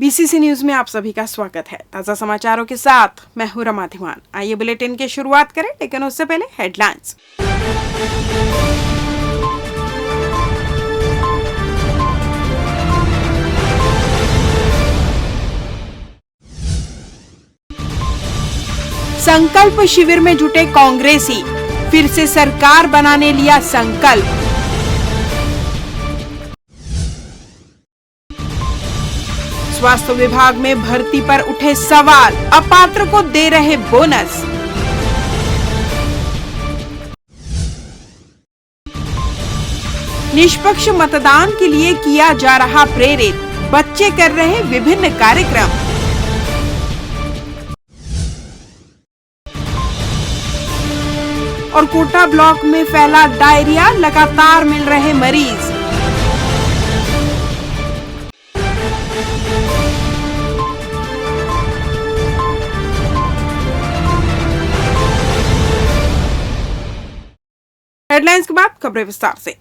BCC news में आप सभी का स्वागत है। ताजा समाचारों के साथ मैं हूं रमा धीमान। आइए बुलेटिन की शुरुआत करें, लेकिन उससे पहले हेडलाइंस। संकल्प शिविर में जुटे कांग्रेसी, फिर से सरकार बनाने लिया संकल्प। स्वास्थ्य विभाग में भर्ती पर उठे सवाल, अपात्र को दे रहे बोनस। निष्पक्ष मतदान के लिए किया जा रहा प्रेरित, बच्चे कर रहे विभिन्न कार्यक्रम। और कोटा ब्लॉक में फैला डायरिया, लगातार मिल रहे मरीज। हेडलाइंस के बाद खबरें विस्तार से।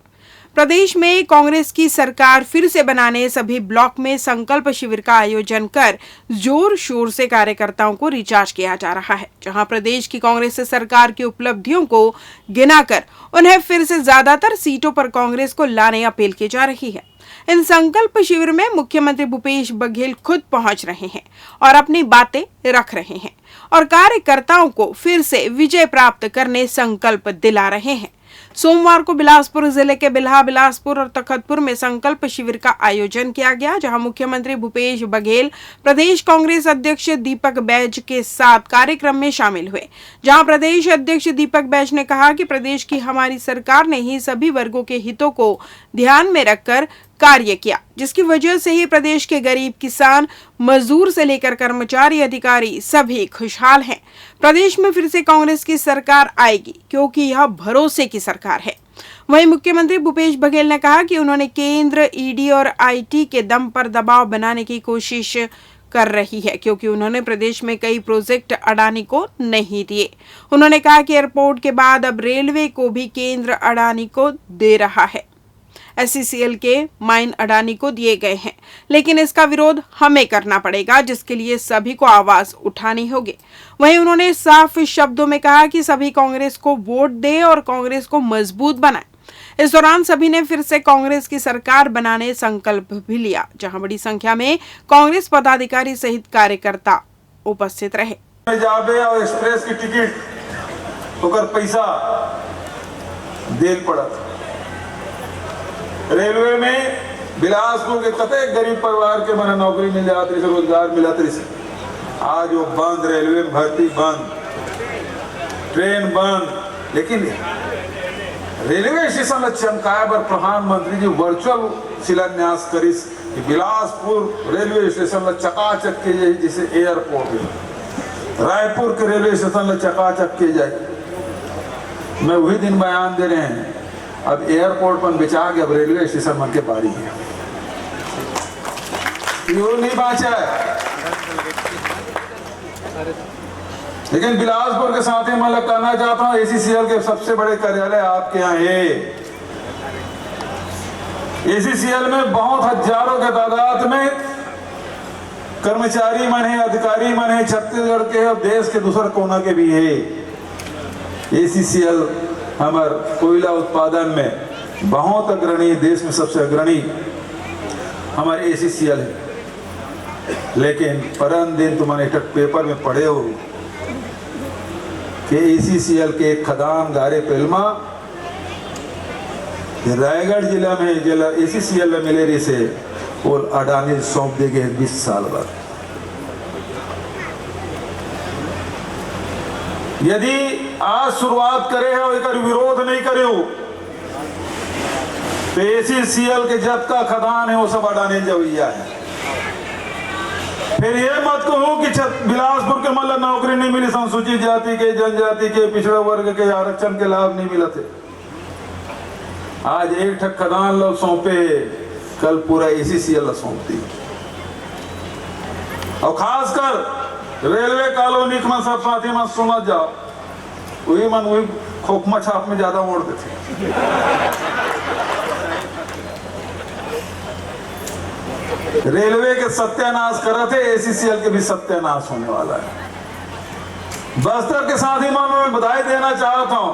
प्रदेश में कांग्रेस की सरकार फिर से बनाने सभी ब्लॉक में संकल्प शिविर का आयोजन कर जोर शोर से कार्यकर्ताओं को रिचार्ज किया जा रहा है। जहां प्रदेश की कांग्रेस सरकार की उपलब्धियों को गिनाकर उन्हें फिर से ज्यादातर सीटों पर कांग्रेस को लाने अपील की जा रही है। इन संकल्प शिविर में मुख्यमंत्री भूपेश बघेल खुद पहुंच रहे हैं और अपनी बातें रख रहे हैं और कार्यकर्ताओं को फिर से विजय प्राप्त करने संकल्प दिला रहे हैं। सोमवार को बिलासपुर जिले के बिल्हा, बिलासपुर और तखतपुर में संकल्प शिविर का आयोजन किया गया, जहां मुख्यमंत्री भूपेश बघेल प्रदेश कांग्रेस अध्यक्ष दीपक बैज के साथ कार्यक्रम में शामिल हुए। जहां प्रदेश अध्यक्ष दीपक बैज ने कहा कि प्रदेश की हमारी सरकार ने ही सभी वर्गों के हितों को ध्यान में रखकर कार्य किया, जिसकी वजह से ही प्रदेश के गरीब, किसान, मजदूर से लेकर कर्मचारी, अधिकारी सभी खुशहाल हैं। प्रदेश में फिर से कांग्रेस की सरकार आएगी, क्योंकि यह भरोसे की सरकार है। वहीं मुख्यमंत्री भूपेश बघेल ने कहा कि उन्होंने केंद्र, ईडी और आईटी के दम पर दबाव बनाने की कोशिश कर रही है, क्योंकि उन्होंने प्रदेश में कई प्रोजेक्ट अडानी को नहीं दिए। उन्होंने कहा कि एयरपोर्ट के बाद अब रेलवे को भी केंद्र अडानी को दे रहा है। SCCL के माइन अडानी को दिए गए हैं, लेकिन इसका विरोध हमें करना पड़ेगा, जिसके लिए सभी को आवाज उठानी होगी। वहीं उन्होंने साफ शब्दों में कहा कि सभी कांग्रेस को वोट दे और कांग्रेस को मजबूत बनाए। इस दौरान सभी ने फिर से कांग्रेस की सरकार बनाने संकल्प भी लिया, जहां बड़ी संख्या में कांग्रेस पदाधिकारी सहित कार्यकर्ता उपस्थित रहे। और एक्सप्रेस की टिकट होकर पैसा देल पड़ा। रेलवे में बिलासपुर के कतई गरीब परिवार के मना नौकरी मिल जाती से, रोजगार मिला से। आज वो बंद, रेलवे में भर्ती बंद, ट्रेन बंद। लेकिन रेलवे स्टेशन चमकाया पर प्रधानमंत्री जी वर्चुअल शिलान्यास करिस कि बिलासपुर रेलवे स्टेशन चकाचक के जाए, जिसे एयरपोर्ट रायपुर के रेलवे स्टेशन चकाचक के जाए। मैं वही दिन बयान दे रहे हैं, अब एयरपोर्ट पर बिछा के अब रेलवे स्टेशन मन के बारी है, क्यों नहीं बाचा है। लेकिन बिलासपुर के साथ ही मैं कहना चाहता हूं, ACCL के सबसे बड़े कार्यालय आपके यहाँ है। ACCL में बहुत हजारों के तादाद में कर्मचारी मन है, अधिकारी मन है, छत्तीसगढ़ के और देश के दूसरे कोना के भी है। ACCL हमार कोयला उत्पादन में बहुत अग्रणी, देश में सबसे अग्रणी हमारे ACCL है। लेकिन परम दिन तुम्हारे एक पेपर में पढ़े हो कि ACCL के एक खदान गारे पेलमा रायगढ़ जिला में जिला ACCL में मिले रही से वो अडानी सौंप देंगे 20 साल बाद। यदि आज शुरुआत करे और एक विरोध नहीं करे हो तो ACCL के जब का खदान है वो सब अडानी जवैया है। फिर ये मत कहो कि बिलासपुर के मतलब नौकरी नहीं मिली, अनुसूचित जाति के, जनजाति के, पिछड़ा वर्ग के आरक्षण के लाभ नहीं मिला थे। आज एक ठक खदान लोग सौंपे, कल पूरा ACCL सौंप दी। और खासकर रेलवे कॉलोनी में सब साथी में सुना जाओ, वही खोखमा छाप में ज्यादा मोड़ देते। रेलवे के सत्यानाश करे थे, एसीसीएल के भी सत्यानाश होने वाला है। बस्तर के साथ ही मैं बधाई देना चाहता हूं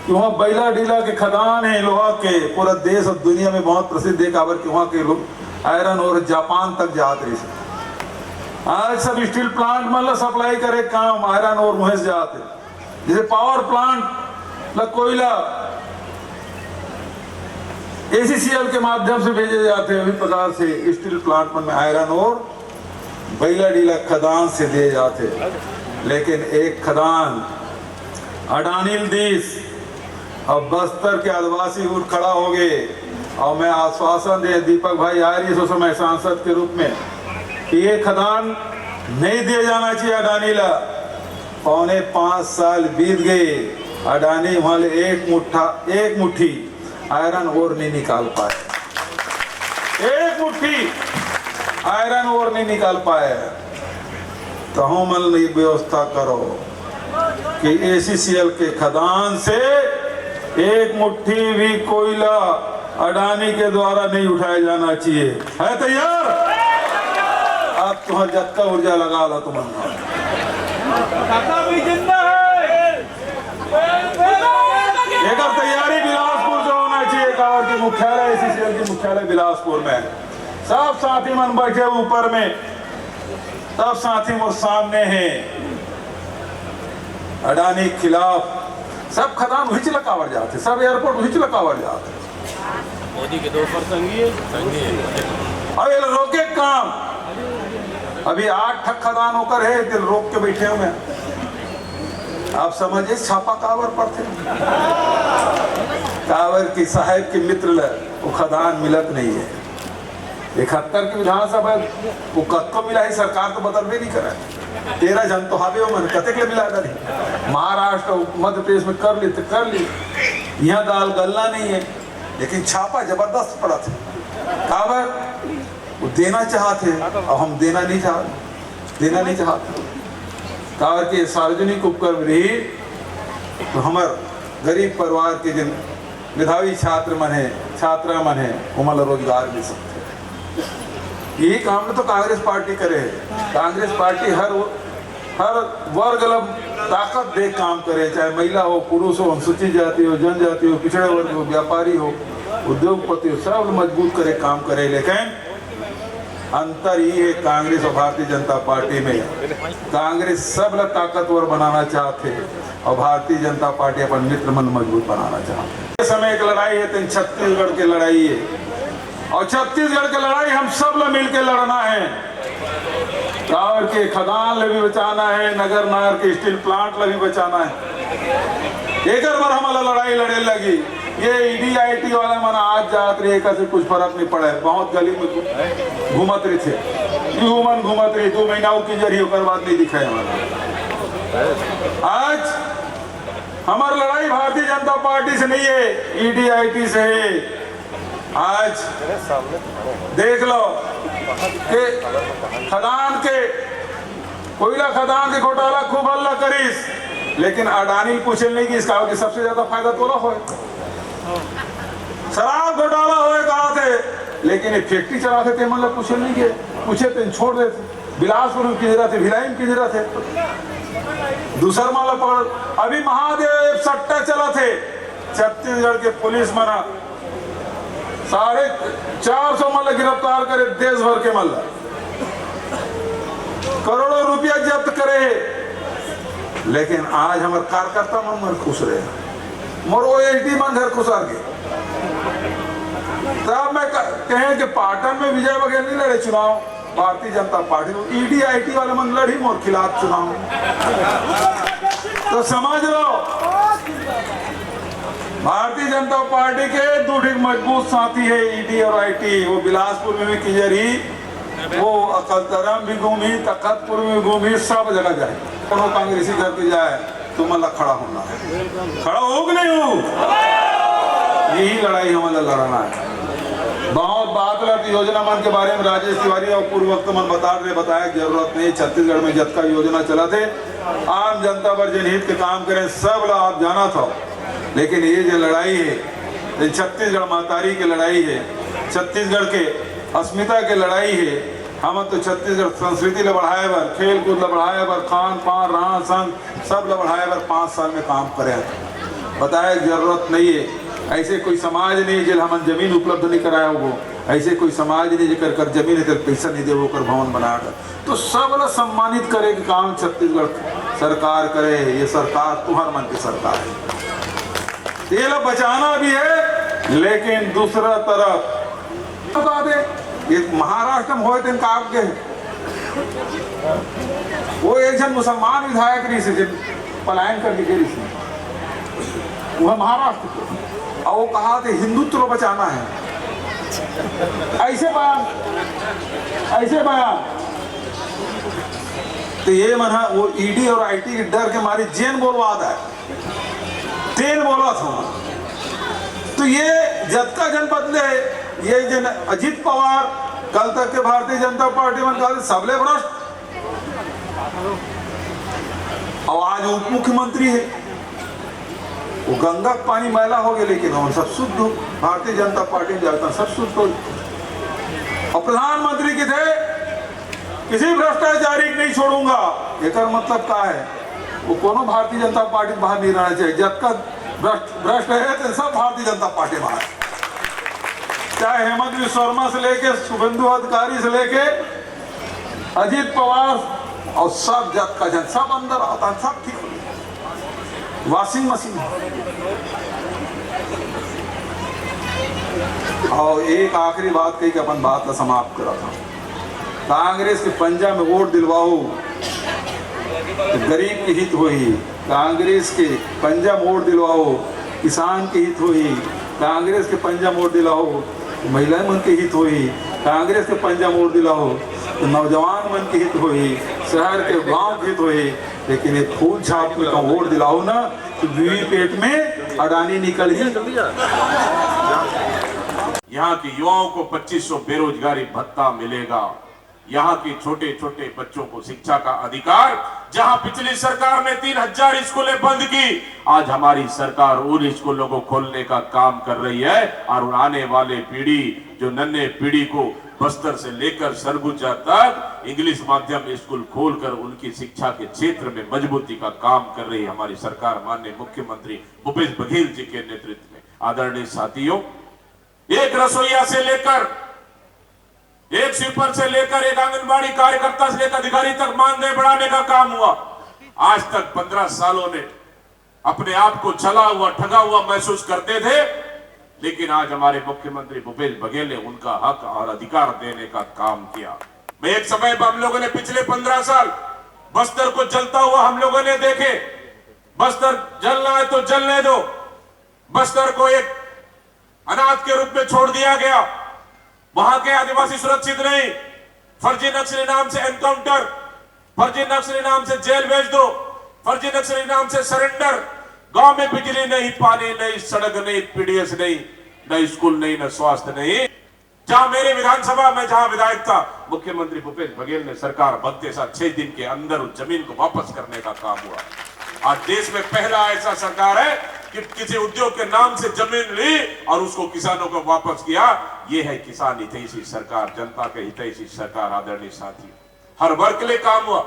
कि वहाँ बैला डीला के खदान है लोहा के, पूरा देश और दुनिया में बहुत प्रसिद्ध है। काबर कि वहाँ के लोग आयरन और जापान तक जाते रहे। आज सब स्टील प्लांट मतलब सप्लाई करे काम आयरन और मुहे से जाते, जैसे पावर प्लांट ल कोयला एसीसीएल के माध्यम से भेजे जाते हैं, उसी प्रकार से स्टील प्लांट में आयरन और बैला डीला खदान से दिए जाते। लेकिन एक खदान अडानील देश अब बस्तर के आदिवासी उठ खड़ा हो गए और मैं आश्वासन दे दीपक भाई आ रही है समय सांसद के रूप में कि ये खदान नहीं दिया जाना चाहिए अडानीला। 4.5 साल बीत गए, अडानी वहां एक मुट्ठी आयरन और नहीं निकाल पाए, एक मुट्ठी आयरन और नहीं निकाल पाए। तो हम ये व्यवस्था करो कि एसीसीएल के खदान से एक मुट्ठी भी कोयला अडानी के द्वारा नहीं उठाया जाना चाहिए। है तैयार? अब तुम्हारा जत्ता ऊर्जा लगा लो तुम। एक तैयारी बिलासपुर से होना चाहिए। कहा कि मुख्यालय एसीसीएल की मुख्यालय बिलासपुर में, सब साथी मन बैठे ऊपर में, सब साथी मोर सामने हैं। अडानी के खिलाफ सब खदान वही लकावर जाते, सब एयरपोर्ट वही लकावर जाते। मोदी के 2 संगी अब ये रोके काम, अभी 8 ठक खदान होकर है दिल रोक के बैठे हुए। आप समझिए छापा कावर पर थे, कावर की साहेब के मित्र वो खदान मिलत नहीं है। 71 की विधानसभा वो कद को मिला ही, सरकार तो बदलवे नहीं करा। 13 जन तो हावे मन कतक ले मिला नहीं। महाराष्ट्र मध्य प्रदेश में कर ली तो कर ली, यहाँ दाल गलना नहीं है। लेकिन छापा जबरदस्त पड़ा था। काबर वो देना चाहते और हम देना नहीं चाहते। काबर के सार्वजनिक उपक्रम रही तो हमार गरीब परिवार के जिन मेधावी छात्रा मन है उमल रोजगार मिल सकते। यही काम तो कांग्रेस पार्टी करे है। कांग्रेस पार्टी हर वर्ग ताकत दे काम करे, चाहे महिला हो, पुरुष हो, अनुसूचित जाति हो, जनजाति हो, पिछड़े वर्ग हो, व्यापारी हो, उद्योगपति हो, सब मजबूत करे काम करे। लेकिन अंतर ये है कांग्रेस और भारतीय जनता पार्टी में, कांग्रेस सब लोग ताकतवर बनाना चाहते और भारतीय जनता पार्टी अपन मित्र मन मजबूत बनाना चाहते। इस समय एक लड़ाई है तो छत्तीसगढ़ की लड़ाई है, और छत्तीसगढ़ की लड़ाई हम सब लोग मिलकर लड़ना है। कावर के खदान ले भी बचाना है, नगर नायर के स्टील प्लांट ले भी बचाना है। एक बार हमारा लड़ाई लड़े लगी, ये ईडी वाला मन आज जात रहे से कुछ फर्क नहीं पड़ा है। बहुत गली में घूमत रहे थे, मन घूमत रही 2 महीना की जरिए ओकर बाद नहीं दिखाए हमारा। आज हमारी लड़ाई भारतीय जनता पार्टी से नहीं है, ईडी से है। आज देख लो कि खदान के कोयला खदान के घोटाला खूब हल्ला करीस, लेकिन अडानी पूछे नहीं कि इसका कि सबसे ज्यादा फायदा तो ना हो। शराब घोटाला होए कहा थे, लेकिन ये फैक्ट्री चलाते थे मतलब पूछे नहीं के, पूछे तो छोड़ देते। बिलासपुर में की जरूरत है, भिलाई में की जरूरत है, दूसरा माला पकड़। अभी महादेव सट्टा चला थे, छत्तीसगढ़ के पुलिस मना 450 मल्ल गिरफ्तार करे, देश भर के मल्ल करोड़ों रुपया जब्त करे। लेकिन आज हमारे कार्यकर्ता मन खुश रहे, मोर ओएसडी मन घर खुश आ गए। तब मैं कहें कि पाटन में विजय बघेल नहीं लड़े चुनाव, भारतीय जनता पार्टी ईडी वाले मन लड़ी मोर खिलाफ चुनाव। तो समझ लो भारतीय जनता पार्टी के 2 मजबूत साथी है ईडी और आईटी। वो बिलासपुर में भी किजरी, वो अकलतरम भी घूमी, तखतपुर में घूमी, सब जगह जाए। कोनो कांग्रेसी घर के जाए तो मतलब खड़ा होना है, खड़ा हो कि नहीं हो, यही लड़ाई हमारा लड़ना है। बहुत बात योजना मन के बारे में राजेश तिवारी और पूर्व वक्त मन बताया जरूरत नहीं। छत्तीसगढ़ में जतका योजना चला थे आम जनता पर जनहित के काम करें, सब लोग आप जाना था। लेकिन ये जो लड़ाई है छत्तीसगढ़ महतारी की लड़ाई है, छत्तीसगढ़ के अस्मिता के लड़ाई है। हम तो छत्तीसगढ़ संस्कृति ले बढ़ाए बर, खेल कूद ले बढ़ाए बर, खान पान रहन सहन सब ले बढ़ाए बर 5 साल में काम करे। बताए जरूरत नहीं है। ऐसे कोई समाज नहीं जिल हम जमीन उपलब्ध नहीं कराया हो, ऐसे कोई समाज नहीं जिकर कर जमीन है पैसा नहीं दे वो कर भवन बनाकर। तो सब ला सम्मानित करे कि काम छत्तीसगढ़ सरकार करे। ये सरकार तुम्हार मन की सरकार है। ये ला बचाना भी है, लेकिन दूसरा तरफ बता दे ये महाराष्ट्र में होए थे काग के वो एक जन मुसलमान विधायक रही से पलायन कर दी गई, वह महाराष्ट्र के, और वो कहा थे हिंदुत्व को बचाना है। ऐसे बयान तो ये मना वो ईडी और आईटी के डर के मारे जेन बोलवाद है, तेन बोला था। तो ये जतका जन बदले, ये जन अजित पवार कल तक के भारतीय जनता पार्टी में कहा सबले भ्रष्ट, और आज उप मुख्यमंत्री है। वो गंगा का पानी मैला हो गया, लेकिन हम सब शुद्ध हो, भारतीय जनता पार्टी में जाता सब शुद्ध हो। और प्रधानमंत्री के थे किसी भ्रष्टाचारी नहीं छोड़ूंगा, एक मतलब क्या है वो कोनो भारतीय जनता पार्टी बाहर नहीं रहना चाहिए। जब तक भ्रष्ट है तो सब भारतीय जनता पार्टी बाहर, चाहे हेमंत बिस्वा शर्मा से लेके शुभेंदु अधिकारी से लेके अजित पवार और सब जत का जन सब अंदर आता, सब ठीक हो। वॉशिंग मशीन और एक आखिरी बात कही कि अपन बात ला समाप्त करा था। कांग्रेस के पंजा में वोट दिलवाओ तो गरीब के हित होई, कांग्रेस के पंजा वोट दिलवाओ किसान के हित होई, कांग्रेस के पंजा वोट दिलाओ तो महिला मन के हित होई, कांग्रेस के पंजा वोट दिलाओ तो नौजवान मन के हित होई, शहर के गांव के हित होई। लेकिन ये फूल छाप में का वोट दिलाओ ना तो वीवीपैट में अडानी निकल ही। यहाँ के युवाओं को 2500 बेरोजगारी भत्ता मिलेगा। यहाँ के छोटे छोटे बच्चों को शिक्षा का अधिकार, जहाँ पिछली सरकार ने 3000 स्कूलें बंद की, आज हमारी सरकार उन स्कूलों को खोलने का काम कर रही है। और आने वाले पीढ़ी, जो नन्हे पीढ़ी को बस्तर से लेकर सरगुजा तक इंग्लिश माध्यम स्कूल खोलकर उनकी शिक्षा के क्षेत्र में मजबूती का काम कर रही है हमारी सरकार, माननीय मुख्यमंत्री भूपेश बघेल जी के नेतृत्व में। आदरणीय साथियों, एक रसोईया से लेकर, एक स्वीपर से लेकर, एक आंगनबाड़ी कार्यकर्ता से लेकर अधिकारी तक मानदेय बढ़ाने का काम हुआ। आज तक 15 सालों ने अपने आप को छला हुआ, ठगा हुआ महसूस करते थे, लेकिन आज हमारे मुख्यमंत्री भूपेश बघेल ने उनका हक और अधिकार देने का काम किया। मैं एक समय पर हम लोगों ने पिछले 15 साल बस्तर को जलता हुआ हम लोगों ने देखे। बस्तर जलना है तो जलने दो। बस्तर को एक अनाथ के रूप में छोड़ दिया गया। वहां के आदिवासी सुरक्षित नहीं। फर्जी नक्सली नाम से एनकाउंटर, फर्जी नक्सली नाम से जेल भेज दो, फर्जी नक्सली नाम से सरेंडर। गांव में बिजली नहीं, पानी नहीं, सड़क नहीं, पीडीएस नहीं, न स्कूल नहीं, न स्वास्थ्य नहीं। जहां मेरे विधानसभा में जहां विधायक था, मुख्यमंत्री भूपेश बघेल ने सरकार बनते साथ 6 दिन के अंदर उस जमीन को वापस करने का काम हुआ। आज देश में पहला ऐसा सरकार है कि किसी उद्योग के नाम से जमीन ली और उसको किसानों को वापस किया। यह है किसान हितैषी सरकार, जनता के हितैषी सरकार। आदरणीय साथी, हर वर्ग के लिए काम हुआ,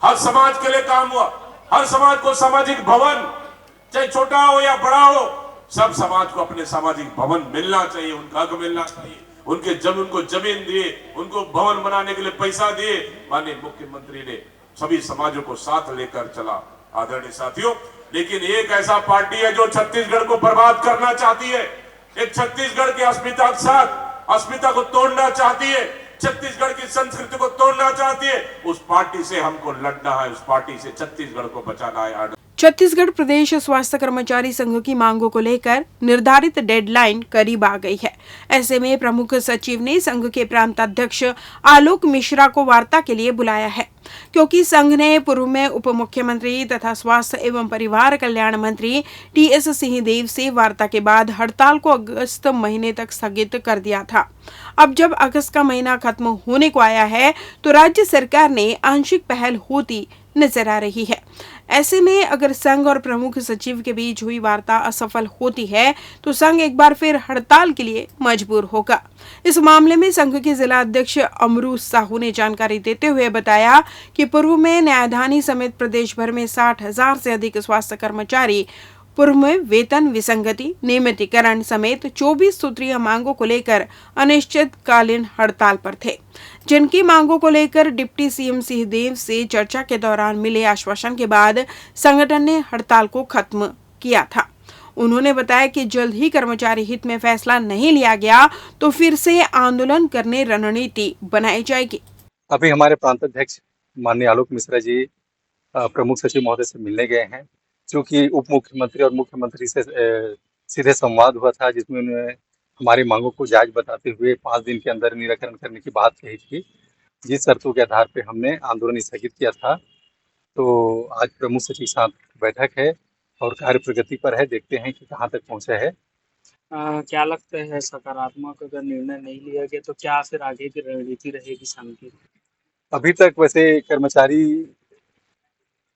हर समाज के लिए काम हुआ। हर समाज को सामाजिक भवन, चाहे छोटा हो या बड़ा हो, सब समाज को अपने सामाजिक भवन मिलना चाहिए, उनका हक मिलना चाहिए। उनको जमीन दिए, उनको भवन बनाने के लिए पैसा दिए। माननीय मुख्यमंत्री ने सभी समाजों को साथ लेकर चला। आदरणीय साथियों, लेकिन एक ऐसा पार्टी है जो छत्तीसगढ़ को बर्बाद करना चाहती है। एक छत्तीसगढ़ की अस्मिता के साथ अस्मिता को तोड़ना चाहती है, छत्तीसगढ़ की संस्कृति को तोड़ना चाहती है। उस पार्टी से हमको लड़ना है, उस पार्टी से छत्तीसगढ़ को बचाना है। छत्तीसगढ़ प्रदेश स्वास्थ्य कर्मचारी संघ की मांगों को लेकर निर्धारित डेडलाइन करीब आ गई है। ऐसे में प्रमुख सचिव ने संघ के प्रांत अध्यक्ष आलोक मिश्रा को वार्ता के लिए बुलाया है, क्योंकि संघ ने पूर्व में उप मुख्यमंत्री तथा स्वास्थ्य एवं परिवार कल्याण मंत्री टीएस सिंहदेव से वार्ता के बाद हड़ताल को अगस्त महीने तक स्थगित कर दिया था। अब जब अगस्त का महीना खत्म होने को आया है, तो राज्य सरकार ने आंशिक पहल होती नजर आ रही है। ऐसे में अगर संघ और प्रमुख सचिव के बीच हुई वार्ता असफल होती है तो संघ एक बार फिर हड़ताल के लिए मजबूर होगा। इस मामले में संघ के जिला अध्यक्ष अमरू साहू ने जानकारी देते हुए बताया कि पूर्व में न्यायधानी समेत प्रदेश भर में 60,000 से अधिक स्वास्थ्य कर्मचारी पूर्व में वेतन विसंगति, नियमितीकरण समेत 24 सूत्रीय मांगों को लेकर अनिश्चितकालीन हड़ताल पर थे, जिनकी मांगों को लेकर डिप्टी सीएम सिंहदेव से चर्चा के दौरान मिले आश्वासन के बाद संगठन ने हड़ताल को खत्म किया था। उन्होंने बताया कि जल्द ही कर्मचारी हित में फैसला नहीं लिया गया तो फिर से आंदोलन करने रणनीति बनाई जाएगी। अभी हमारे प्रांत अध्यक्ष माननीय आलोक मिश्रा जी प्रमुख सचिव महोदय से मिलने गए हैं, क्योंकि उप मुख्यमंत्री और मुख्यमंत्री से सीधे संवाद हुआ था, जिसमें उन्होंने हमारी मांगों को जायज बताते हुए 5 दिन के अंदर निराकरण करने की बात कही थी, जिस शर्तों के आधार पर हमने आंदोलन स्थगित किया था। तो आज प्रमुख सचिव के साथ बैठक है और कार्य प्रगति पर है, देखते हैं कि कहाँ तक पहुँचा है। क्या लगता है सकारात्मक अगर निर्णय नहीं लिया गया तो क्या फिर आगे की रणनीति रहेगी संघ की? अभी तक वैसे कर्मचारी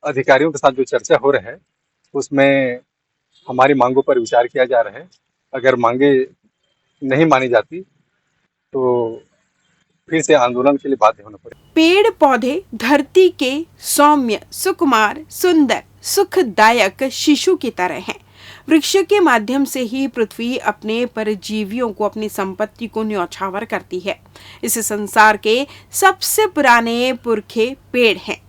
अधिकारियों के साथ जो चर्चा हो रहा है उसमें हमारी मांगों पर विचार किया जा रहा है। अगर मांगे नहीं मानी जाती तो फिर से आंदोलन के लिए बाध्य होना पड़ेगा। पेड़ पौधे धरती के सौम्य, सुकुमार, सुंदर, सुखदायक शिशु की तरह हैं। वृक्ष के माध्यम से ही पृथ्वी अपने परजीवियों को, अपनी संपत्ति को न्यौछावर करती है। इस संसार के सबसे पुराने पुरखे पेड़ हैं।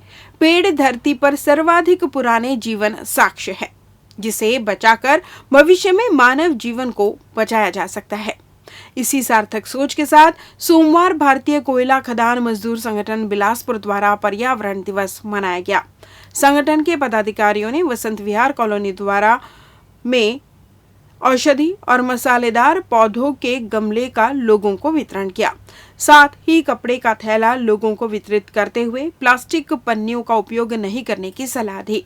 पेड़ धरती पर सर्वाधिक पुराने जीवन साक्ष्य है, जिसे बचाकर भविष्य में मानव जीवन को बचाया जा सकता है। इसी सार्थक सोच के साथ सोमवार भारतीय कोयला खदान मजदूर संगठन बिलासपुर द्वारा पर्यावरण दिवस मनाया गया। संगठन के पदाधिकारियों ने वसंत विहार कॉलोनी द्वारा में औषधि और मसालेदार पौधों के गमले का लोगों को वितरण किया। साथ ही कपड़े का थैला लोगों को वितरित करते हुए प्लास्टिक पन्नियों का उपयोग नहीं करने की सलाह दी।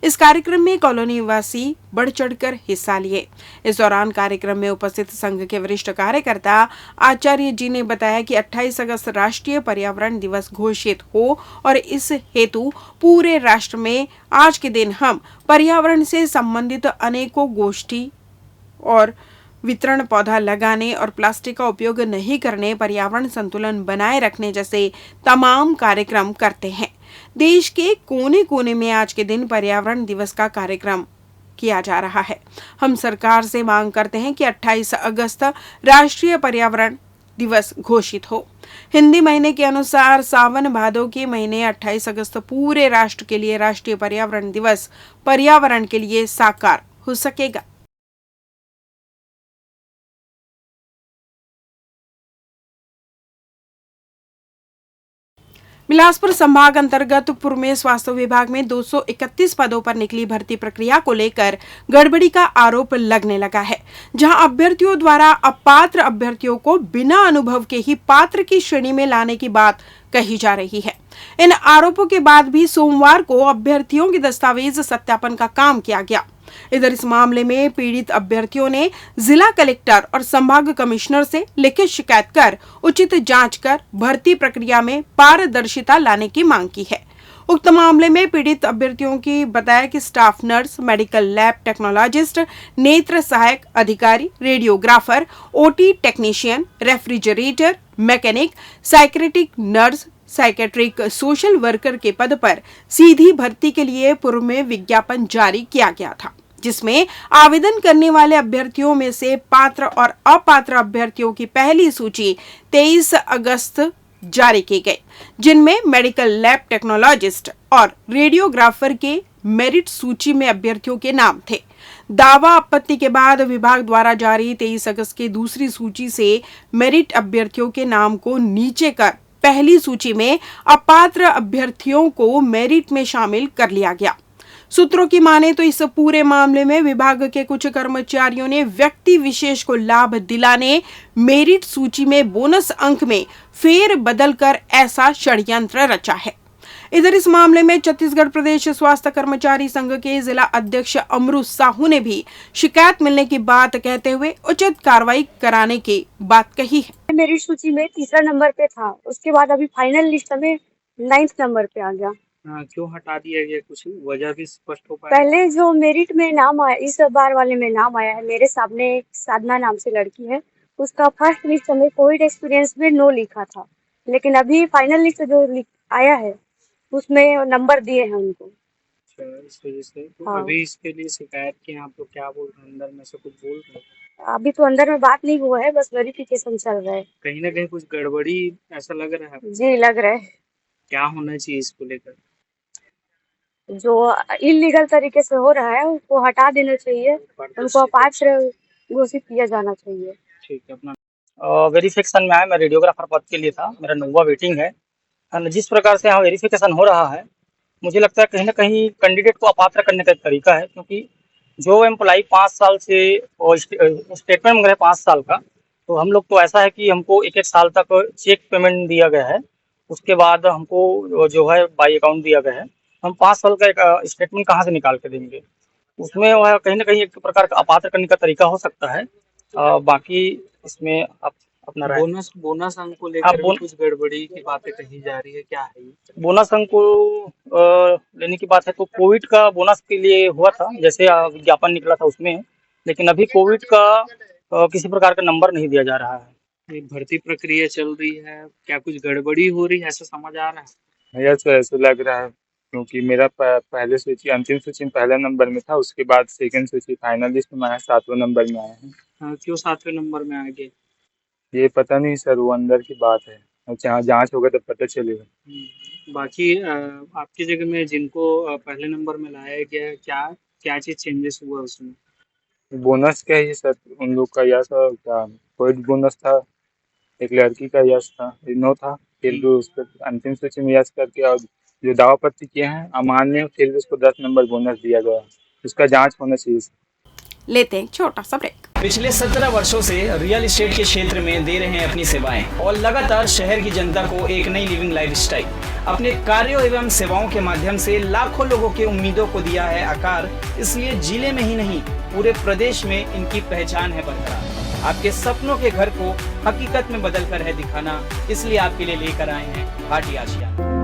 इस कार्यक्रम में कॉलोनी निवासी बढ़ चढ़कर हिस्सा लिए। इस दौरान कार्यक्रम में उपस्थित संघ के वरिष्ठ कार्यकर्ता आचार्य जी ने बताया कि 28 अगस्त राष्ट्रीय पर्यावरण दिवस घोषित हो और इस हेतु पूरे राष्ट्र में आज के दिन हम पर्यावरण से संबंधित अनेकों गोष्ठी और वितरण, पौधा लगाने और प्लास्टिक का उपयोग नहीं करने, पर्यावरण संतुलन बनाए रखने जैसे तमाम कार्यक्रम करते हैं। देश के कोने कोने में आज के दिन पर्यावरण दिवस का कार्यक्रम किया जा रहा है। हम सरकार से मांग करते हैं कि 28 अगस्त राष्ट्रीय पर्यावरण दिवस घोषित हो। हिंदी महीने के अनुसार सावन भादो के महीने 28 अगस्त पूरे राष्ट्र के लिए राष्ट्रीय पर्यावरण दिवस पर्यावरण के लिए साकार हो सकेगा। बिलासपुर संभाग अंतर्गत पूर्व में स्वास्थ्य विभाग में 231 पदों पर निकली भर्ती प्रक्रिया को लेकर गड़बड़ी का आरोप लगने लगा है, जहां अभ्यर्थियों द्वारा अपात्र अभ्यर्थियों को बिना अनुभव के ही पात्र की श्रेणी में लाने की बात कही जा रही है। इन आरोपों के बाद भी सोमवार को अभ्यर्थियों के दस्तावेज सत्यापन का काम किया गया। इधर इस मामले में पीड़ित अभ्यर्थियों ने जिला कलेक्टर और संभाग कमिश्नर से लिखित शिकायत कर उचित जांच कर भर्ती प्रक्रिया में पारदर्शिता लाने की मांग की है। उक्त मामले में पीड़ित अभ्यर्थियों की बताया कि staff nurse, medical lab technologist, नेत्र सहायक अधिकारी, radiographer, OT technician, refrigerator mechanic, psychiatric nurse, psychiatric social worker के पद पर सीधी भर्ती के लिए पूर्व में विज्ञापन जारी किया गया था, जिसमें आवेदन करने वाले अभ्यर्थियों में से पात्र और अपात्र अभ्यर्थियों की पहली सूची 23 अगस्त जारी की गई, जिनमें मेडिकल लैब टेक्नोलॉजिस्ट और रेडियोग्राफर के मेरिट सूची में अभ्यर्थियों के नाम थे। दावा आपत्ति के बाद विभाग द्वारा जारी 23 अगस्त की दूसरी सूची से मेरिट अभ्यर्थियों के नाम को नीचे कर पहली सूची में अपात्र अभ्यर्थियों को मेरिट में शामिल कर लिया गया। सूत्रों की माने तो इस पूरे मामले में विभाग के कुछ कर्मचारियों ने व्यक्ति विशेष को लाभ दिलाने मेरिट सूची में बोनस अंक में फेर बदल कर ऐसा षड्यंत्र रचा है। इधर इस मामले में छत्तीसगढ़ प्रदेश स्वास्थ्य कर्मचारी संघ के जिला अध्यक्ष अमरू साहू ने भी शिकायत मिलने की बात कहते हुए उचित कार्रवाई कराने की बात कही है। मेरी सूची में तीसरा नंबर पे था, उसके बाद अभी फाइनल लिस्ट में 9th नंबर पे आ गया। क्यों हटा दिया गया, कुछ वजह भी स्पष्ट हो पाए? पहले जो मेरिट में नाम आया, इस बार वाले में नाम आया है, मेरे सामने एक साधना नाम से लड़की है, उसका फर्स्ट लिस्ट में कोविड एक्सपीरियंस में नो लिखा था, लेकिन अभी फाइनल लिस्ट जो आया है उसमें नंबर दिए हैं उनको। अच्छा, इस वजह से तो हाँ। अभी इसके लिए शिकायत की आप लोग, क्या बोल रहे हैं, अंदर में से कुछ बोल रहे हैं? अभी तो अंदर में बात नहीं हुआ है, बस वेरिफिकेशन चल रहा है। कहीं ना कहीं कुछ गड़बड़ी ऐसा लग रहा है? जी लग रहा है। क्या होना चाहिए इसको लेकर? जो इलीगल तरीके से हो रहा है उसको हटा देना चाहिए, उनको अपात्र घोषित किया जाना चाहिए। ठीक है, अपना वेरिफिकेशन में आया, मैं रेडियोग्राफर पद के लिए था, मेरा 9वां वेटिंग है। जिस प्रकार से यहाँ वेरिफिकेशन हो रहा है, मुझे लगता है कहीं ना कहीं कैंडिडेट को अपात्र करने का एक तरीका है, क्योंकि जो एम्प्लॉई 5 साल से स्टेटमेंट मांग रहे 5 साल का, तो हम लोग तो ऐसा है कि हमको 1-1 साल तक चेक पेमेंट दिया गया है, उसके बाद हमको जो है बाई अकाउंट दिया गया है। हम 5 साल का एक स्टेटमेंट कहाँ से निकाल के देंगे? उसमें वह कहीं ना कहीं एक प्रकार का अपात्र करने का तरीका हो सकता है। बाकी इसमें आप अपना राय। बोनस अंक को लेकर भी कुछ गड़बड़ी की बातें कही जा रही है, क्या है ये? बोनस अंक को लेने की बात है तो कोविड का बोनस के लिए हुआ था, जैसे विज्ञापन निकला था उसमें, लेकिन अभी कोविड का किसी प्रकार का नंबर नहीं दिया जा रहा है। ये भर्ती प्रक्रिया चल रही है, क्या कुछ गड़बड़ी हो रही है, ऐसा समझ आ रहा है? भैया तो ऐसा लग रहा है, क्योंकि मेरा पहले सूची अंतिम सूची में पहला नंबर में था, उसके बाद सेकंड सूची फाइनल लिस्ट में आया, 7वें नंबर में आया है। हाँ, क्यों 7वें नंबर में आ गए? ये पता नहीं सर, वो अंदर की बात है, जहाँ जांच होगा तब पता चलेगा। बाकी आपकी जगह में जिनको पहले नंबर में लाया गया, क्या क्या चीज चेंजेस हुआ उसमें? बोनस क्या है सर, उन लोग का यश था, क्या कोविड बोनस था, एक लड़की का यश था, नो था, फिर भी उसको अंतिम सूची में यश करके और जो दावा पत्र किए हैं अमान्य, फिर भी उसको 10 नंबर बोनस दिया गया, उसका जांच होना चाहिए। लेते हैं एक छोटा सा ब्रेक। पिछले 17 वर्षों से रियल एस्टेट के क्षेत्र में दे रहे हैं अपनी सेवाएं और लगातार शहर की जनता को एक नई लिविंग लाइफस्टाइल। अपने कार्यों एवं सेवाओं के माध्यम से लाखों लोगों की उम्मीदों को दिया है आकार, इसलिए जिले में ही नहीं पूरे प्रदेश में इनकी पहचान है बरकरार। आपके सपनों के घर को हकीकत में बदल कर है दिखाना, इसलिए आपके लिए लेकर आए हैं भाटी आशिया।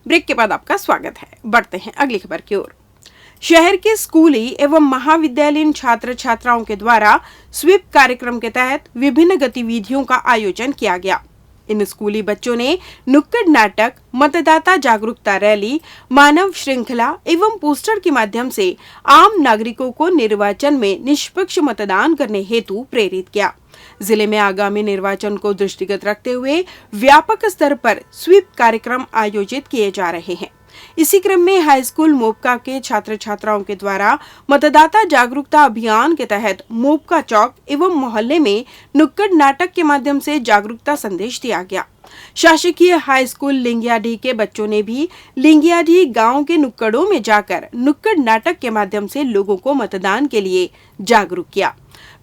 ब्रेक के बाद आपका स्वागत है। बढ़ते हैं अगली खबर की ओर। शहर के स्कूली एवं महाविद्यालयीन छात्र छात्राओं के द्वारा स्वीप कार्यक्रम के तहत विभिन्न गतिविधियों का आयोजन किया गया। इन स्कूली बच्चों ने नुक्कड़ नाटक, मतदाता जागरूकता रैली, मानव श्रृंखला एवं पोस्टर के माध्यम से आम नागरिकों को निर्वाचन में निष्पक्ष मतदान करने हेतु प्रेरित किया। जिले में आगामी निर्वाचन को दृष्टिगत रखते हुए व्यापक स्तर पर स्वीप कार्यक्रम आयोजित किए जा रहे हैं। इसी क्रम में हाई स्कूल मोपका के छात्र छात्राओं के द्वारा मतदाता जागरूकता अभियान के तहत मोपका चौक एवं मोहल्ले में नुक्कड़ नाटक के माध्यम से जागरूकता संदेश दिया गया। शासकीय हाई स्कूल लिंगियाडीह के बच्चों ने भी लिंगियाडीह गांव के नुक्कड़ों में जाकर नुक्कड़ नाटक के माध्यम से लोगों को मतदान के लिए जागरूक किया।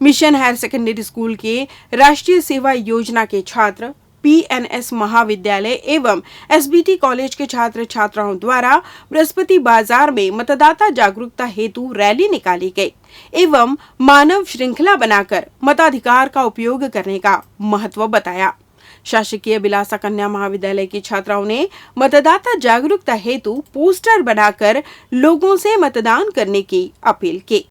मिशन हायर सेकेंडरी स्कूल के राष्ट्रीय सेवा योजना के छात्र, PNS महाविद्यालय एवं SBT कॉलेज के छात्र छात्राओं द्वारा बृहस्पति बाजार में मतदाता जागरूकता हेतु रैली निकाली गई एवं मानव श्रृंखला बनाकर मताधिकार का उपयोग करने का महत्व बताया। शासकीय बिलासा कन्या महाविद्यालय की छात्राओं ने मतदाता जागरूकता हेतु पोस्टर बनाकर लोगों से मतदान करने की अपील की।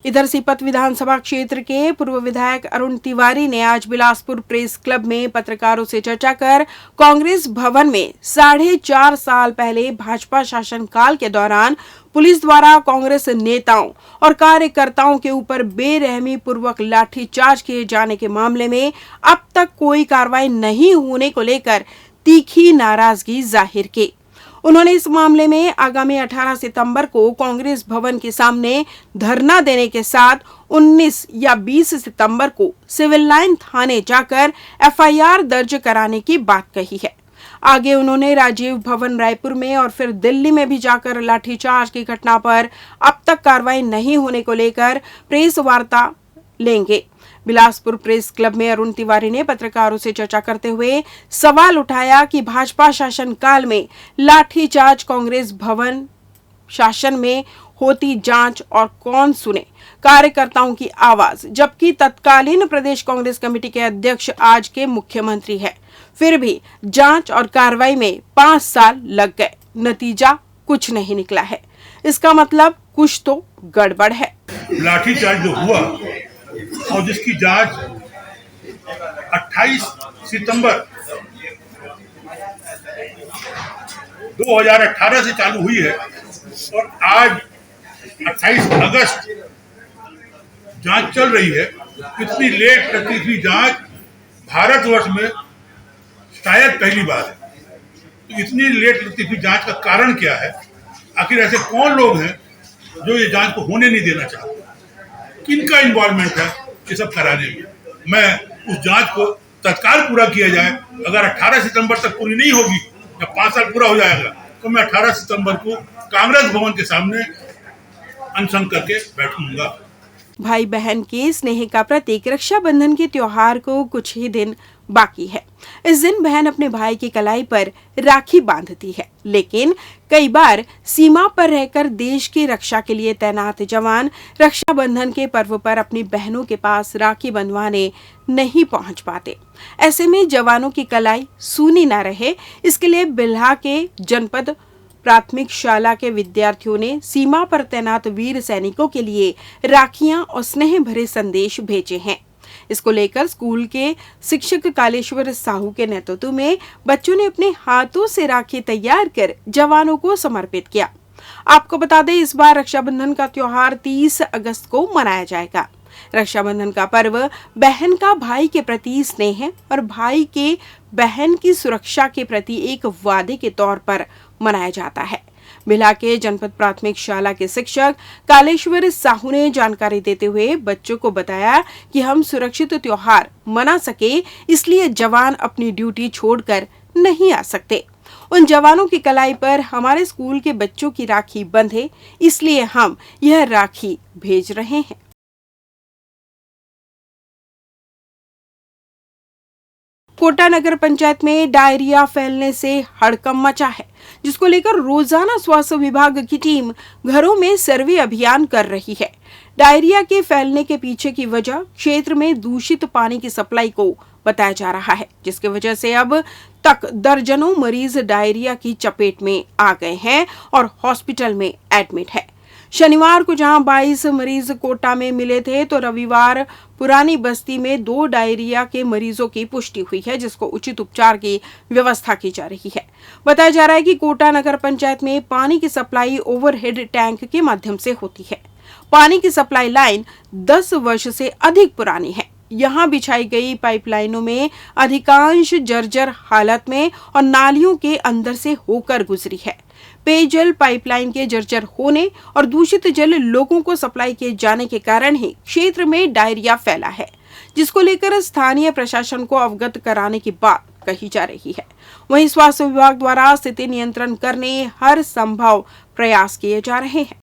इधर सीपत विधानसभा क्षेत्र के पूर्व विधायक अरुण तिवारी ने आज बिलासपुर प्रेस क्लब में पत्रकारों से चर्चा कर कांग्रेस भवन में 4.5 साल पहले भाजपा शासनकाल के दौरान पुलिस द्वारा कांग्रेस नेताओं और कार्यकर्ताओं के ऊपर बेरहमी पूर्वक लाठीचार्ज किए जाने के मामले में अब तक कोई कार्रवाई नहीं होने को लेकर तीखी नाराजगी जाहिर की। उन्होंने इस मामले में आगामी 18 सितंबर को कांग्रेस भवन के सामने धरना देने के साथ 19 या 20 सितंबर को सिविल लाइन थाने जाकर FIR दर्ज कराने की बात कही है। आगे उन्होंने राजीव भवन रायपुर में और फिर दिल्ली में भी जाकर लाठीचार्ज की घटना पर अब तक कार्रवाई नहीं होने को लेकर प्रेस वार्ता लेंगे। बिलासपुर प्रेस क्लब में अरुण तिवारी ने पत्रकारों से चर्चा करते हुए सवाल उठाया कि भाजपा शासनकाल में लाठीचार्ज कांग्रेस भवन शासन में होती जांच और कौन सुने कार्यकर्ताओं की आवाज, जबकि तत्कालीन प्रदेश कांग्रेस कमेटी के अध्यक्ष आज के मुख्यमंत्री है। फिर भी जांच और कार्रवाई में 5 साल लग गए, नतीजा कुछ नहीं निकला है। इसका मतलब कुछ तो गड़बड़ है। लाठीचार्ज जो हुआ और जिसकी जांच 28 सितंबर 2018 से चालू हुई है और आज 28 अगस्त जांच चल रही है। इतनी लेट करती हुई जांच भारतवर्ष में शायद पहली बार है। इतनी लेट करती हुई जांच का कारण क्या है? आखिर ऐसे कौन लोग हैं जो ये जांच को होने नहीं देना चाहते? किनका इन्वॉल्वमेंट है ये सब कराने में? मैं उस जांच को तत्काल पूरा किया जाए। अगर 18 सितंबर तक पूरी नहीं होगी या 5 साल पूरा हो जाएगा तो मैं 18 सितंबर को कांग्रेस भवन के सामने अनशन करके बैठूंगा। भाई बहन के स्नेह का प्रतीक रक्षाबंधन के त्योहार को कुछ ही दिन बाकी है। इस दिन बहन अपने भाई की कलाई पर राखी बांधती है, लेकिन कई बार सीमा पर रहकर देश की रक्षा के लिए तैनात जवान रक्षाबंधन के पर्व पर अपनी बहनों के पास राखी बंधवाने नहीं पहुंच पाते। ऐसे में जवानों की कलाई सूनी न रहे, इसके लिए बिल्हा के जनपद प्राथमिक शाला के विद्यार्थियों ने सीमा पर तैनात वीर सैनिकों के लिए राखियां और स्नेह भरे संदेश भेजे हैं। इसको लेकर स्कूल के शिक्षक कालेश्वर साहू के नेतृत्व में बच्चों ने अपने हाथों से राखी तैयार कर जवानों को समर्पित किया। आपको बता दें, इस बार रक्षाबंधन का त्योहार 30 अगस्त को मनाया जाएगा। रक्षाबंधन का पर्व बहन का भाई के प्रति स्नेह और भाई के बहन की सुरक्षा के प्रति एक वादे के तौर पर मनाया जाता है। भिला के जनपद प्राथमिक शाला के शिक्षक कालेश्वर साहू ने जानकारी देते हुए बच्चों को बताया कि हम सुरक्षित त्योहार मना सके, इसलिए जवान अपनी ड्यूटी छोड़कर नहीं आ सकते। उन जवानों की कलाई पर हमारे स्कूल के बच्चों की राखी बंधे, इसलिए हम यह राखी भेज रहे हैं। कोटा नगर पंचायत में डायरिया फैलने से हड़कंप मचा है, जिसको लेकर रोजाना स्वास्थ्य विभाग की टीम घरों में सर्वे अभियान कर रही है। डायरिया के फैलने के पीछे की वजह क्षेत्र में दूषित पानी की सप्लाई को बताया जा रहा है, जिसकी वजह से अब तक दर्जनों मरीज डायरिया की चपेट में आ गए हैं और हॉस्पिटल में एडमिट है। शनिवार को जहां 22 मरीज कोटा में मिले थे तो रविवार पुरानी बस्ती में 2 डायरिया के मरीजों की पुष्टि हुई है, जिसको उचित उपचार की व्यवस्था की जा रही है। बताया जा रहा है कि कोटा नगर पंचायत में पानी की सप्लाई ओवरहेड टैंक के माध्यम से होती है। पानी की सप्लाई लाइन 10 वर्ष से अधिक पुरानी है। यहां बिछाई गई पाइपलाइनों में अधिकांश जर्जर हालत में और नालियों के अंदर से होकर गुजरी है। पेयजल पाइपलाइन के जर्जर होने और दूषित जल लोगों को सप्लाई किए जाने के कारण ही क्षेत्र में डायरिया फैला है, जिसको लेकर स्थानीय प्रशासन को अवगत कराने की बात कही जा रही है। वहीं स्वास्थ्य विभाग द्वारा स्थिति नियंत्रण करने हर संभव प्रयास किए जा रहे हैं।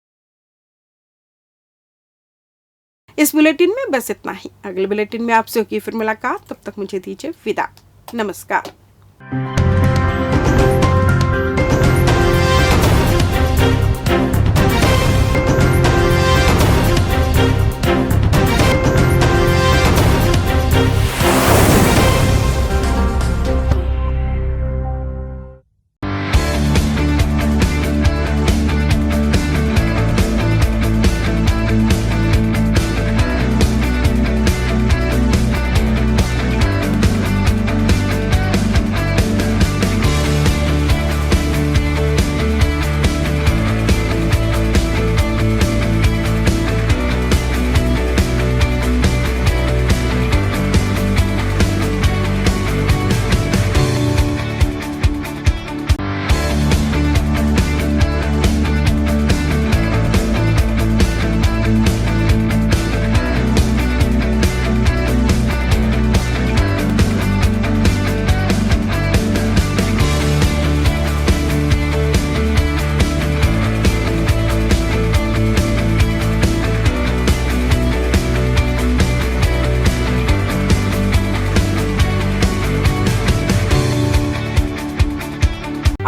इस बुलेटिन में बस इतना ही। अगले बुलेटिन में आपसे होगी फिर मुलाकात। तब तक मुझे दीजिए विदा। नमस्कार।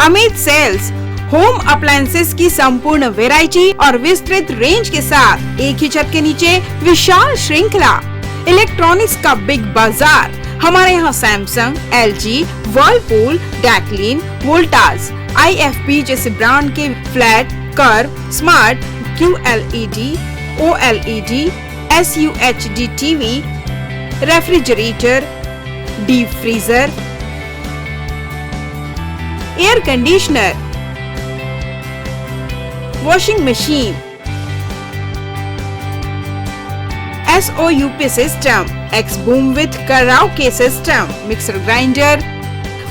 अमित सेल्स होम अप्लायंसेस की संपूर्ण वैरायटी और विस्तृत रेंज के साथ एक ही छत के नीचे विशाल श्रृंखला। इलेक्ट्रॉनिक्स का बिग बाजार। हमारे यहाँ सैमसंग, LG, वर्लपूल, डैक्लिन, वोल्टास, IFP जैसे ब्रांड के flat, curve, smart, QLED, OLED, SUHD TV, refrigerator, deep freezer, air conditioner, washing machine, SOUP system, X boom with karaoke system, mixer grinder,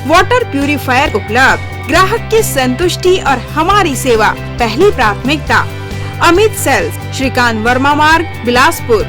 water purifier उपलब्ध। ग्राहक की संतुष्टि और हमारी सेवा पहली प्राथमिकता। Amit sales, Shrikant Varma Marg, Bilaspur.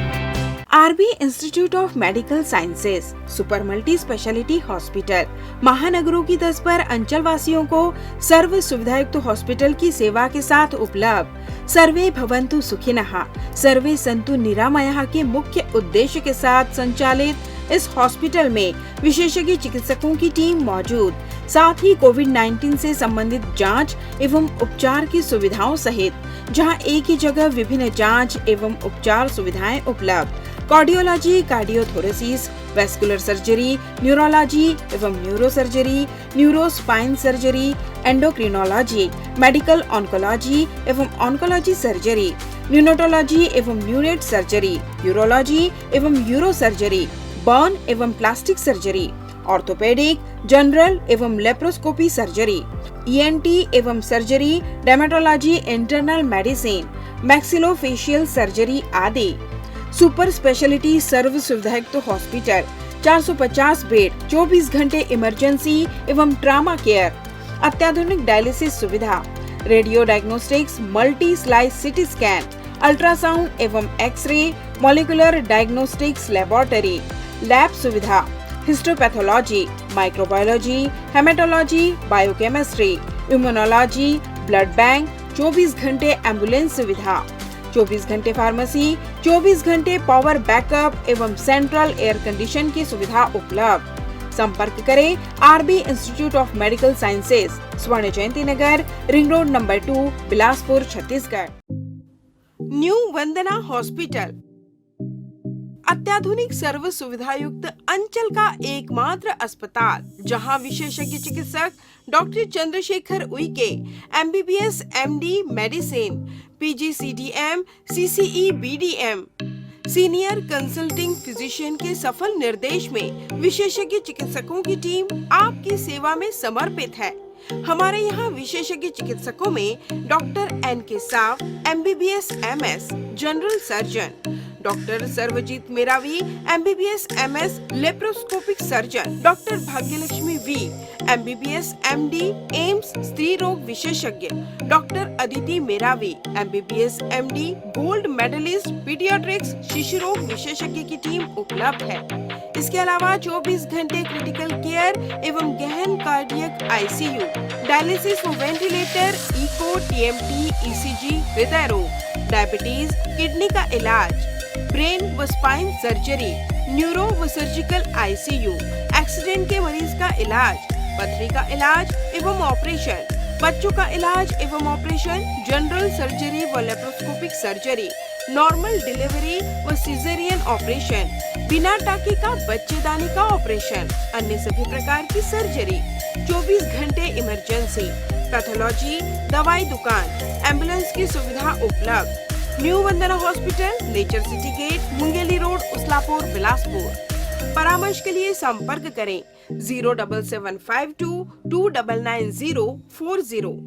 RB institute of medical sciences, super multi speciality hospital, महानगरों की तर्ज पर अंचल वासियों को सर्व सुविधायुक्त हॉस्पिटल की सेवा के साथ उपलब्ध। सर्वे भवन्तु सुखिनः, सर्वे सन्तु निरामयाः के मुख्य उद्देश्य के साथ संचालित इस हॉस्पिटल में विशेषज्ञ चिकित्सकों की टीम मौजूद, साथ ही कोविड-19 से संबंधित जांच एवं उपचार की सुविधाओं सहित जहां एक ही जगह विभिन्न जांच एवं उपचार सुविधाएं उपलब्ध। Cardiology, cardiothoracic, vascular surgery, neurology एवं neurosurgery, neurospine surgery, endocrinology, medical oncology एवं ऑन्कोलॉजी सर्जरी, न्यूनेटोलॉजी एवं न्यूनेट सर्जरी, यूरोलॉजी एवं यूरो सर्जरी, बर्न एवं प्लास्टिक सर्जरी, ऑर्थोपेडिक, जनरल एवं लेप्रोस्कोपी सर्जरी, ENT एवं surgery, dermatology, internal medicine, maxillofacial surgery आदि। Super speciality सर्व सुविधायुक्त हॉस्पिटल, 450 बेड, 24 घंटे इमरजेंसी एवं ट्रामा केयर, अत्याधुनिक डायलिसिस सुविधा, radio diagnostics, multi slice CT scan, ultrasound एवं x ray, molecular diagnostics laboratory, lab सुविधा, histopathology, microbiology, haematology, biochemistry, immunology, blood bank, 24 घंटे एम्बुलेंस सुविधा, 24 घंटे फार्मेसी, 24 घंटे पावर बैकअप एवं सेंट्रल एयर कंडीशन की सुविधा उपलब्ध। संपर्क करें RB institute of medical sciences, Swarna Jayanti Nagar, ring road number 2, Bilaspur, Chhattisgarh. New Vandana hospital, अत्याधुनिक सर्व सुविधा युक्त अंचल का एकमात्र अस्पताल, जहां विशेषज्ञ चिकित्सक doctor Chandrashekhar Uikey MBBS MD medicine, PGCDM CCE BDM senior consulting physician के सफल निर्देश में विशेषज्ञ चिकित्सकों की टीम आपकी सेवा में समर्पित है। हमारे यहाँ विशेषज्ञ चिकित्सकों में doctor NK Sao MBBS MS general surgeon, doctor Sarvjeet Meravi MBBS MS laparoscopic surgeon, doctor Bhagyalakshmi V MBBS MD AIIMS स्त्री रोग विशेषज्ञ, doctor Aditi Meravi MBBS MD gold medallist paediatrics शिशु रोग विशेषज्ञ की टीम उपलब्ध है। इसके अलावा 24 घंटे क्रिटिकल केयर एवं गहन कार्डियक ICU, डायलिसिस व वेंटिलेटर, इको, TMT, ECG, हृदय रोग, डायबिटीज, किडनी का इलाज, ब्रेन व स्पाइन सर्जरी, न्यूरो व सर्जिकल ICU, एक्सीडेंट के मरीज का इलाज, पथरी का इलाज एवं ऑपरेशन, बच्चों का इलाज एवं ऑपरेशन, जनरल सर्जरी व लेप्रोस्कोपिक सर्जरी, नॉर्मल डिलीवरी व सिजेरियन ऑपरेशन, बिना टाके का बच्चेदानी का ऑपरेशन, अन्य सभी प्रकार की सर्जरी, 24 घंटे इमरजेंसी, पैथोलॉजी, दवाई दुकान, एम्बुलेंस की सुविधा उपलब्ध। New Vandana hospital, nature city gate, Mungeli road, Uslapur, Bilaspur. परामर्श के लिए संपर्क करें 07752 299040।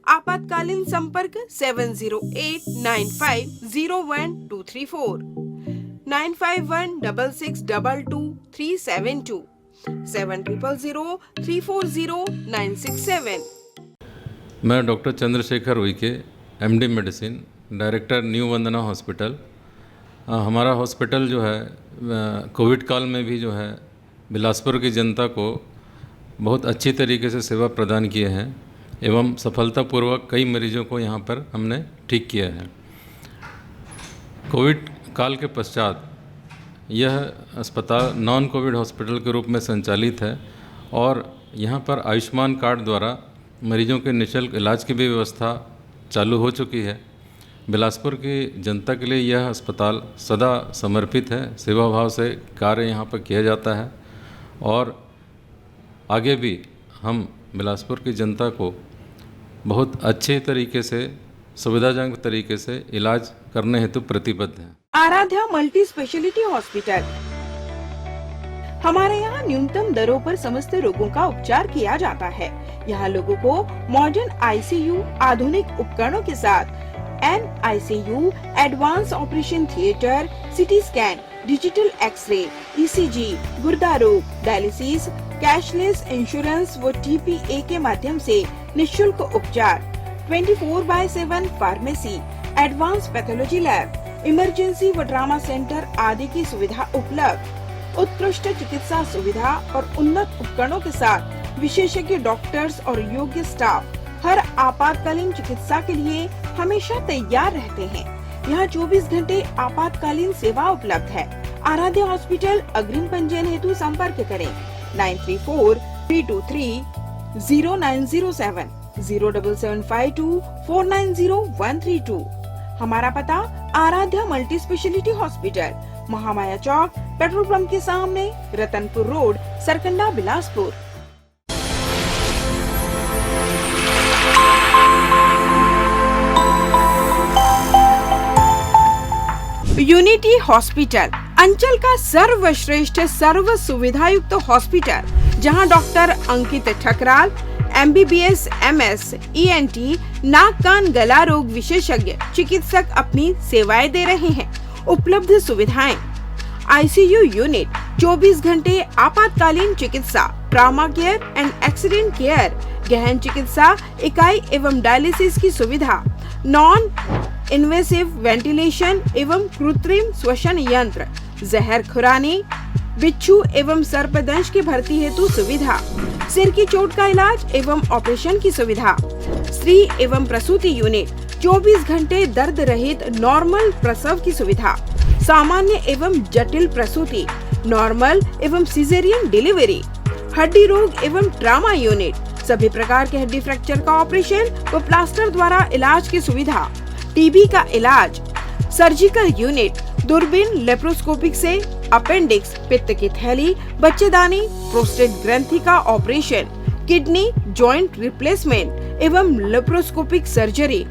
आपातकालीन संपर्क 7089501234, 9516622372, 7003409667। मैं doctor Chandrashekhar Uike MD medicine, director new Vandana hospital. हमारा हॉस्पिटल जो है कोविड काल में भी जो है बिलासपुर की जनता को बहुत अच्छी तरीके से सेवा प्रदान किए हैं एवं सफलतापूर्वक कई मरीजों को यहाँ पर हमने ठीक किया है। कोविड काल के पश्चात यह अस्पताल नॉन कोविड हॉस्पिटल के रूप में संचालित है और यहाँ पर आयुष्मान कार्ड द्वारा मरीजों के निःशुल्क इलाज की भी व्यवस्था चालू हो चुकी है। बिलासपुर की जनता के लिए यह अस्पताल सदा समर्पित है, सेवा भाव से कार्य यहाँ पर किया जाता है और आगे भी हम बिलासपुर की जनता को बहुत अच्छे तरीके से, सुविधाजनक तरीके से इलाज करने हेतु प्रतिबद्ध हैं। आराध्या मल्टी स्पेशलिटी हॉस्पिटल, हमारे यहाँ न्यूनतम दरों पर समस्त रोगों का उपचार किया जाता है। यहाँ लोगों को मॉडर्न ICU, आधुनिक उपकरणों के साथ NICU, advance operation theatre, CT scan, digital x-ray, ECG, गुर्दा रोग, डायलिसिस, कैशलेस इंश्योरेंस व TPA के माध्यम से निःशुल्क उपचार, 24/7 pharmacy, advance pathology lab, emergency व ट्रामा सेंटर आदि की सुविधा उपलब्ध। उत्कृष्ट चिकित्सा सुविधा और उन्नत उपकरणों के साथ विशेषज्ञ डॉक्टर्स और योग्य स्टाफ हर आपातकालीन चिकित्सा के लिए हमेशा तैयार रहते हैं। यहाँ 24 घंटे आपातकालीन सेवा उपलब्ध है। आराध्या हॉस्पिटल, अग्रिम पंजीयन हेतु संपर्क करें 9343230907, 07752490132। हमारा पता Aaradhya multi speciality hospital, Mahamaya Chowk, petrol pump के सामने, Ratanpur road, Sarkanda, Bilaspur. Unity hospital, अंचल का सर्वश्रेष्ठ सर्व सुविधायुक्त हॉस्पिटल, जहां doctor Ankit Thakral MBBS MS ENT नाक कान गला रोग विशेषज्ञ चिकित्सक अपनी सेवाएं दे रहे हैं। उपलब्ध सुविधाएं: ICU यूनिट, 24 घंटे आपातकालीन चिकित्सा, trauma care and accident care, गहन चिकित्सा इकाई एवं डायलिसिस की सुविधा, नॉन इन्वेसिव वेंटिलेशन एवं कृत्रिम श्वसन यंत्र, जहर खुरानी, बिच्छू एवं सर्पदंश की भर्ती हेतु सुविधा, सिर की चोट का इलाज एवं ऑपरेशन की सुविधा, स्त्री एवं प्रसूति यूनिट, 24 घंटे दर्द रहित नॉर्मल प्रसव की सुविधा, सामान्य एवं जटिल प्रसूति, नॉर्मल एवं सिजेरियन डिलीवरी, हड्डी रोग एवं ट्रामा यूनिट, सभी प्रकार के हड्डी फ्रैक्चर का ऑपरेशन व प्लास्टर द्वारा इलाज की सुविधा, टीबी का इलाज, सर्जिकल यूनिट, दूरबीन लेप्रोस्कोपिक से अपेंडिक्स, पित्त की थैली, बच्चेदानी, प्रोस्टेट ग्रंथि का ऑपरेशन, किडनी, जॉइंट रिप्लेसमेंट एवं लेप्रोस्कोपिक सर्जरी।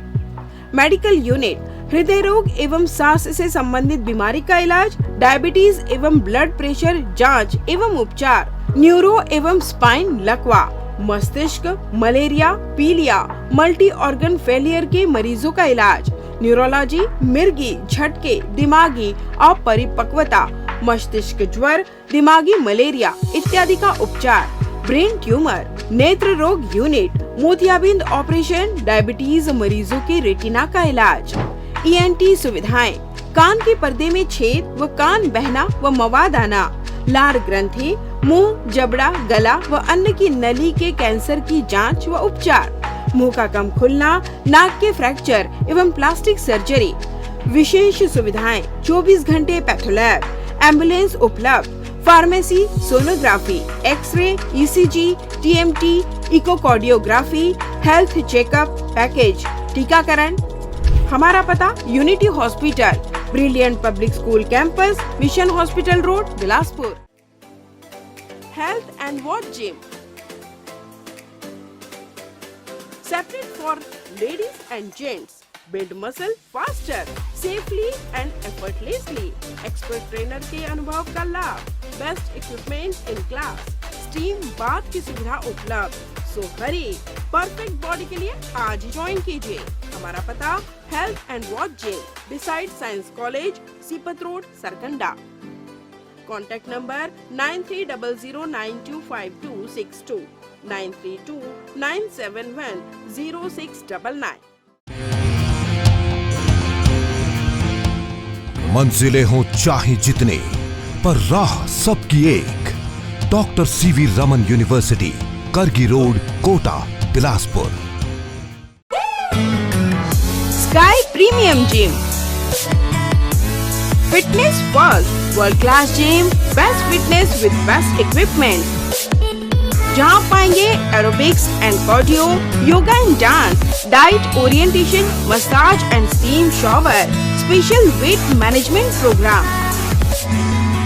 मेडिकल यूनिट, हृदय रोग एवं सांस से संबंधित बीमारी का इलाज, डायबिटीज एवं ब्लड प्रेशर जांच एवं उपचार, न्यूरो एवं स्पाइन लकवा, मस्तिष्क, मलेरिया, पीलिया, मल्टी ऑर्गन फेलियर के मरीजों का इलाज, न्यूरोलॉजी, मिर्गी, झटके, दिमागी अपरिपक्वता, मस्तिष्क ज्वर, दिमागी मलेरिया इत्यादि का उपचार, ब्रेन ट्यूमर, नेत्र रोग यूनिट, मोतियाबिंद ऑपरेशन, डायबिटीज मरीजों के रेटिना का इलाज, ENT सुविधाएं, कान के पर्दे में छेद व कान बहना व मवाद आना, लार ग्रंथि, मुंह, जबड़ा, गला व अन्य की नली के कैंसर की जांच व उपचार, मुंह का कम खुलना, नाक के फ्रैक्चर एवं प्लास्टिक सर्जरी। विशेष सुविधाएं 24 घंटे पैथोलैब, एम्बुलेंस उपलब्ध, pharmacy, sonography, x-ray, ECG, TMT, echocardiography, health checkup package, टीकाकरण। हमारा पता unity hospital, brilliant public school campus, mission hospital road, Bilaspur. Health and watch gym, separate for ladies and gents. Build muscle faster, safely and effortlessly. Expert trainer के अनुभव का लाभ, best equipment in class, steam bath की सुविधा उपलब्ध। So hurry, perfect body के लिए आज ही ज्वाइन कीजिए। हमारा पता health and watch gym, beside science college, Sipat road, Sarkanda. Contact number 9300925262, 9329710699। मंजिलें हों चाहे जितने, पर राह सबकी एक। Doctor CV Raman university, Kargi road, Kota, Bilaspur. Sky premium gym, fitness first, world class gym, best fitness with best equipment, जहां पाएंगे aerobics and cardio, yoga and dance, diet orientation, massage and steam shower, special weight management programme,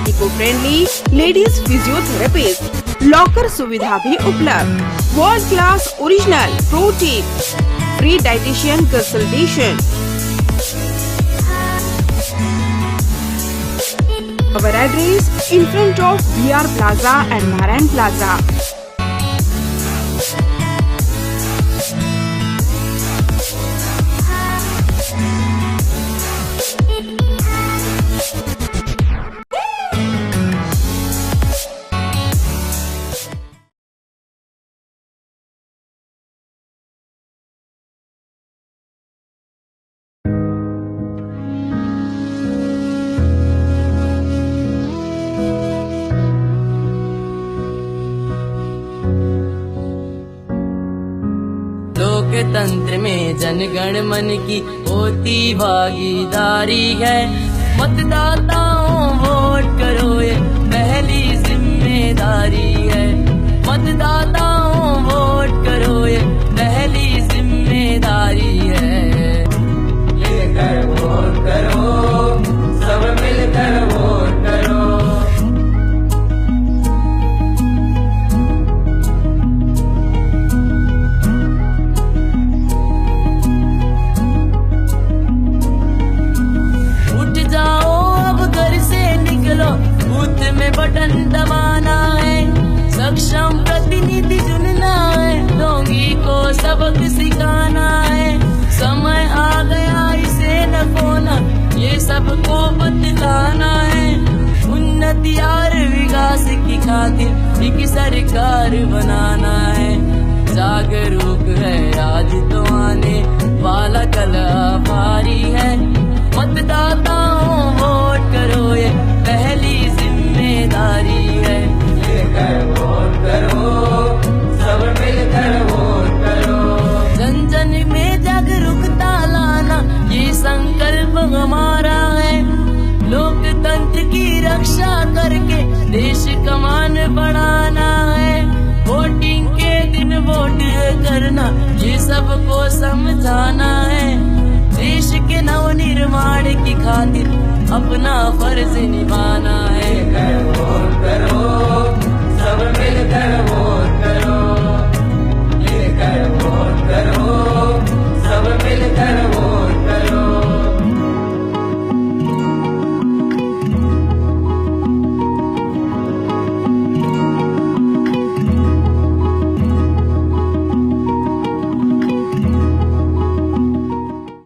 eco friendly ladies physiotherapist, locker सुविधा भी उपलब्ध, world class original protein, free dietitian consultation. Our address in front of BR Plaza and Narayan Plaza. लोकतंत्र में जनगण मन की होती भागीदारी है। मतदाताओं वोट करो, ये पहली जिम्मेदारी है। मतदाताओं वोट करो, ये पहली जिम्मेदारी है। लेकर वोट करो, सब मिलकर वोट करो। बूथ में बटन दबाना है, सक्षम प्रतिनिधि चुनना है, ढोंगी को सबक सिखाना है। समय आ गया इसे न खोना, ये सबको बतलाना है। उन्नति और विकास की खातिर एक सरकार बनाना है। जागरूक है आज तो आने वाला कल भारी है। मतदाताओं वोट करो, ये पहली जिम्मेदारी है। लेकर वोट करो, सब मिलकर वोट करो। जन जन में जागरूकता लाना, ये संकल्प हमारा है। लोकतंत्र की रक्षा करके देश का मान बढ़ाना है। वोटिंग के दिन वोट करना, ये सबको समझाना है। देश के नव निर्माण की खातिर अपना फर्ज निभाना है। वोट करो, सब मिलकर वोट करो।